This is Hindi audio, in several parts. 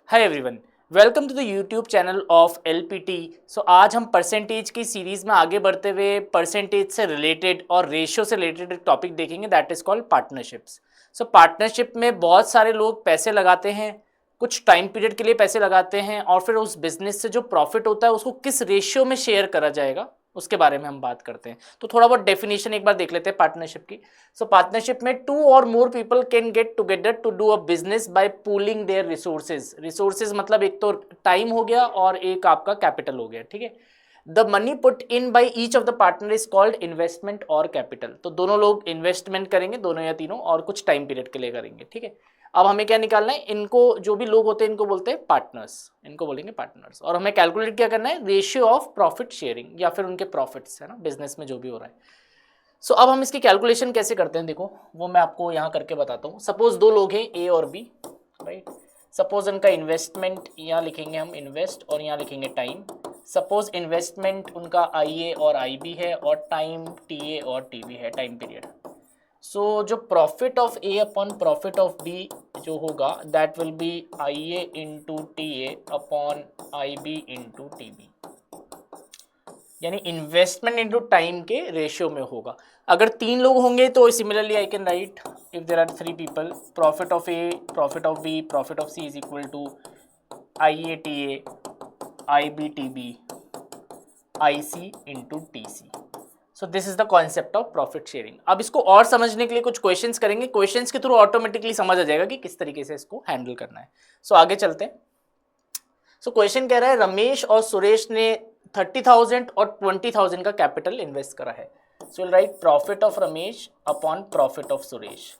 Hi everyone, welcome to the YouTube channel of LPT. So आज हम परसेंटेज की सीरीज में आगे बढ़ते हुए परसेंटेज से रिलेटेड और रेशियो से रिलेटेड एक टॉपिक देखेंगे that is called partnerships. So partnership में बहुत सारे लोग पैसे लगाते हैं, कुछ टाइम पीरियड के लिए पैसे लगाते हैं और फिर उस बिजनेस से जो प्रॉफिट होता है उसको किस रेशियो में शेयर करा जाएगा उसके बारे में हम बात करते हैं। तो थोड़ा बहुत डेफिनेशन एक बार देख लेते हैं पार्टनरशिप की। सो पार्टनरशिप में two or more people can get together to do a business by pooling their resources. Resources मतलब एक तो टाइम हो गया और एक आपका कैपिटल हो गया, ठीक है। The money put in by each of the partner is called investment और कैपिटल। तो दोनों लोग इन्वेस्टमेंट करेंगे, दोनों या तीनों, और कुछ टाइम पीरियड के लिए करेंगे, ठीक है। अब हमें क्या निकालना है, इनको जो भी लोग होते हैं इनको बोलते हैं पार्टनर्स, इनको बोलेंगे पार्टनर्स। और हमें कैलकुलेट क्या करना है, रेशियो ऑफ प्रॉफिट शेयरिंग या फिर उनके प्रॉफिट्स, है ना, बिजनेस में जो भी हो रहा है। सो अब हम इसकी कैलकुलेशन कैसे करते हैं, देखो वो मैं आपको यहाँ करके बताता हूँ। सपोज दो लोग हैं ए और बी, राइट। सपोज उनका इन्वेस्टमेंट, यहाँ लिखेंगे हम इन्वेस्ट और यहाँ लिखेंगे टाइम। सपोज इन्वेस्टमेंट उनका आई ए और आई बी है और टाइम टी ए और टी बी है, टाइम पीरियड। सो जो profit of A upon profit of B जो होगा that will be I A into T A upon I B into T B, यानी इन्वेस्टमेंट इंटू टाइम के रेशियो में होगा। अगर तीन लोग होंगे तो similarly I can write if there are three people, profit of A, profit of B, profit of C is equal to I A T A, I B T B, I C into T C. So this is the concept of profit sharing. अब इसको और समझने के लिए कुछ क्वेश्चंस करेंगे, क्वेश्चंस के थ्रू ऑटोमेटिकली समझ आ जाएगा कि किस तरीके से इसको हैंडल करना है। सो आगे चलते हैं। सो क्वेश्चन कह रहा है रमेश और सुरेश ने 30,000 और 20,000 का कैपिटल इन्वेस्ट करा है। So will write profit of Ramesh upon profit of Suresh,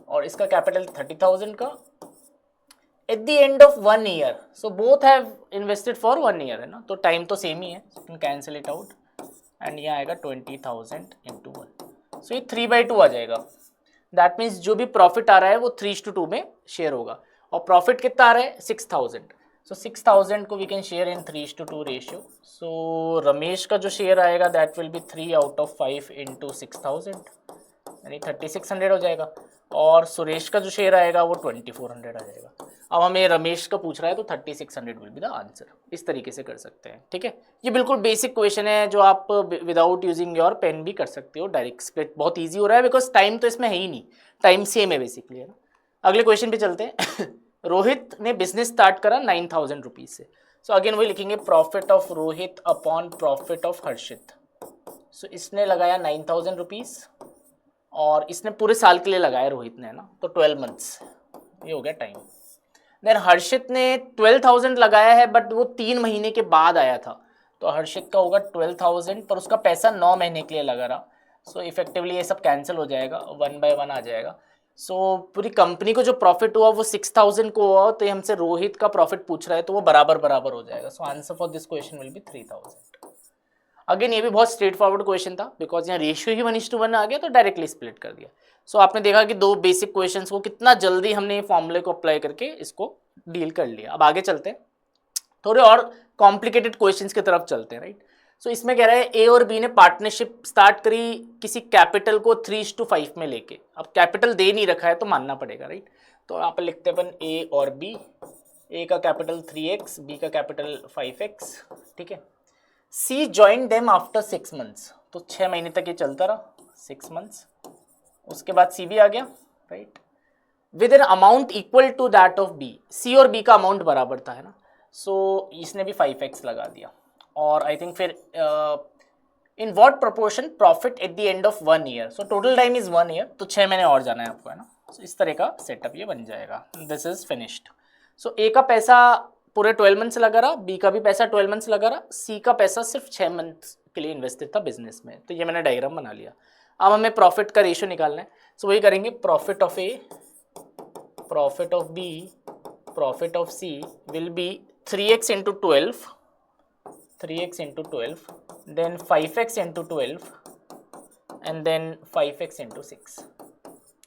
और इसका कैपिटल 30,000 का at the end of 1 year. So both have invested for 1 year, है ना, तो टाइम तो सेम ही है, कैंसिल इट आउट एंड ये आएगा 20,000 इंटू 1। सो ये 3/2 आ जाएगा। दैट मीन्स जो भी प्रॉफिट आ रहा है वो 3:2 में शेयर होगा। और प्रॉफिट कितना आ रहा है, 6,000। सो 6,000 को we can share in 3:2 ratio. So Ramesh का जो शेयर आएगा that will be 3 out of 5 into 6,000, यानी 3,600 हो जाएगा। और सुरेश का जो शेयर आएगा वो 2,400 आ जाएगा। अब हमें रमेश का पूछ रहा है तो 3,600 विल बी द आंसर। इस तरीके से कर सकते हैं, ठीक है। ये बिल्कुल बेसिक क्वेश्चन है जो आप विदाउट यूजिंग योर पेन भी कर सकते हो। डायरेक्ट स्प्लिट बहुत ईजी हो रहा है बिकॉज टाइम तो इसमें है ही नहीं, टाइम सेम है बेसिकली, है ना। अगले क्वेश्चन पे चलते हैं। रोहित ने बिजनेस स्टार्ट करा 9,000 रुपीज से। सो अगेन वही लिखेंगे profit of Rohit upon profit of Harshit. So इसने लगाया 9,000 रुपीज और इसने पूरे साल के लिए लगाया रोहित ने, है ना, तो 12 मंथ्स, ये हो गया टाइम। देन हर्षित ने 12,000 लगाया है बट वो 3 महीने के बाद आया था, तो हर्षित का होगा 12,000 पर उसका पैसा 9 महीने के लिए लगा रहा। सो इफेक्टिवली ये सब कैंसिल हो जाएगा, 1/1 आ जाएगा। सो पूरी कंपनी को जो प्रॉफिट हुआ वो 6,000 को हुआ, तो हमसे रोहित का प्रॉफिट पूछ रहा है तो वो बराबर बराबर हो जाएगा। सो answer for this question will be 3,000। Again ये भी बहुत स्ट्रेट फॉरवर्ड क्वेश्चन था बिकॉज यहाँ रेशियो ही 1:1 आ गया तो डायरेक्टली स्प्लिट कर दिया। सो आपने देखा कि दो बेसिक क्वेश्चंस को कितना जल्दी हमने फॉर्मूले को अप्लाई करके इसको डील कर लिया। अब आगे चलते हैं, थोड़े और कॉम्प्लिकेटेड क्वेश्चंस की तरफ चलते हैं, राइट। सो इसमें कह रहा है ए और बी ने पार्टनरशिप स्टार्ट करी किसी कैपिटल को 3:5 में लेके। अब कैपिटल दे नहीं रखा है तो मानना पड़ेगा, राइट। तो यहाँ पर लिखते हैं अपन ए और बी, ए का कैपिटल 3x, बी का कैपिटल 5x, ठीक है। C join them after 6 months, तो 6 महीने तक ये चलता रहा, 6 मंथ्स। उसके बाद सी भी आ गया, right, with an amount equal to that of B. C और बी का अमाउंट बराबर था, है ना। सो इसने भी 5x लगा दिया। और आई थिंक फिर in what proportion profit at the end of 1 year. So total time is 1 year, तो 6 महीने और जाना है आपको, है ना। सो इस तरह का सेटअप ये बन जाएगा। This is finished. So A का पैसा पूरे 12 मंथ्स लगा रहा, बी का भी पैसा 12 मंथ्स लगा रहा, सी का पैसा सिर्फ 6 मंथ्स के लिए इन्वेस्टेड था बिजनेस में। तो ये मैंने डायग्राम बना लिया। अब हमें प्रॉफिट का रेशियो निकालना है। सो वही करेंगे, profit of A, profit of B, profit of C will be 3x into 12, 3x into 12, then 5x into 12 and then 5x into 6।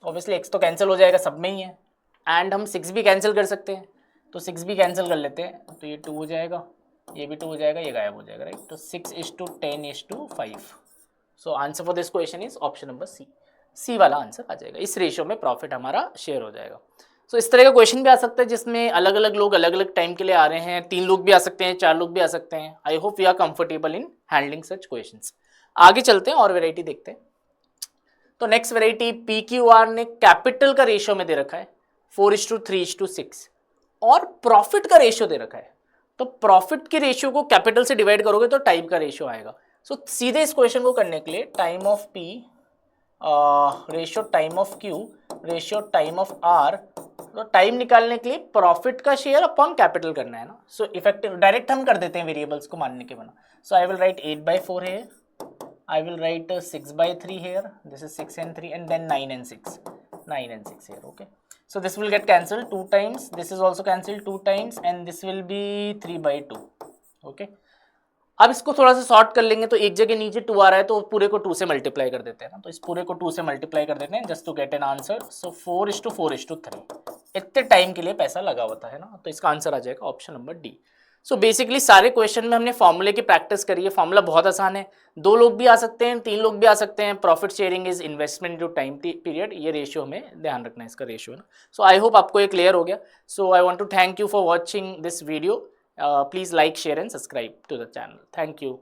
Obviously x तो कैंसिल हो जाएगा, सब में ही है, एंड हम 6 भी कैंसिल कर सकते हैं, तो 6 भी कैंसिल कर लेते हैं। तो ये 2 हो जाएगा, ये भी 2 हो जाएगा, ये गायब हो जाएगा, राइट। तो 6:10:5। So answer for this question is option number C. C वाला आंसर आ जाएगा। इस रेशियो में प्रॉफिट हमारा शेयर हो जाएगा। सो इस तरह का क्वेश्चन भी आ सकता है जिसमें अलग अलग लोग अलग अलग टाइम के लिए आ रहे हैं, 3 लोग भी आ सकते हैं, 4 लोग भी आ सकते हैं। I hope you are comfortable in handling such questions. आगे चलते हैं और वेराइटी देखते हैं। तो next variety P Q R ने कैपिटल का रेशियो में दे रखा है 4:3:6 और प्रॉफिट का रेशियो दे रखा है। तो प्रॉफिट के रेशियो को कैपिटल से डिवाइड करोगे तो टाइम का रेशियो आएगा। सो सीधे इस क्वेश्चन को करने के लिए time of P ratio time of Q ratio time of R, तो टाइम निकालने के लिए प्रॉफिट का शेयर अपॉन कैपिटल करना है ना। सो इफेक्टिव डायरेक्ट हम कर देते हैं वेरिएबल्स को मानने के बना। So I will write 8/4 here, I will write 6/3 here, this is 6 and 3, and then 9 and 6 here. Okay, so this will get cancelled 2 times, this is also cancelled 2 times, and this will be 3/2. Okay, अब इसको थोड़ा सा शॉर्ट कर लेंगे तो एक जगह नीचे 2 आ रहा है तो पूरे को 2 से मल्टीप्लाई कर देते हैं ना। तो इस पूरे को 2 से मल्टीप्लाई कर देते हैं just to get an answer. So 4:4:3 इतने टाइम के लिए पैसा लगा होता है ना। तो इसका आंसर आ जाएगा option number D. So basically सारे क्वेश्चन में हमने फॉर्मूले की प्रैक्टिस करी है। फॉर्मूला बहुत आसान है, 2 लोग भी आ सकते हैं, 3 लोग भी आ सकते हैं। प्रॉफिट शेयरिंग इज इन्वेस्टमेंट जो टाइम पीरियड, ये रेशियो हमें ध्यान रखना है, इसका रेशियो है ना। सो आई होप आपको ये क्लियर हो गया। So I want to thank you for watching this video. Please like share and subscribe to the channel. Thank you.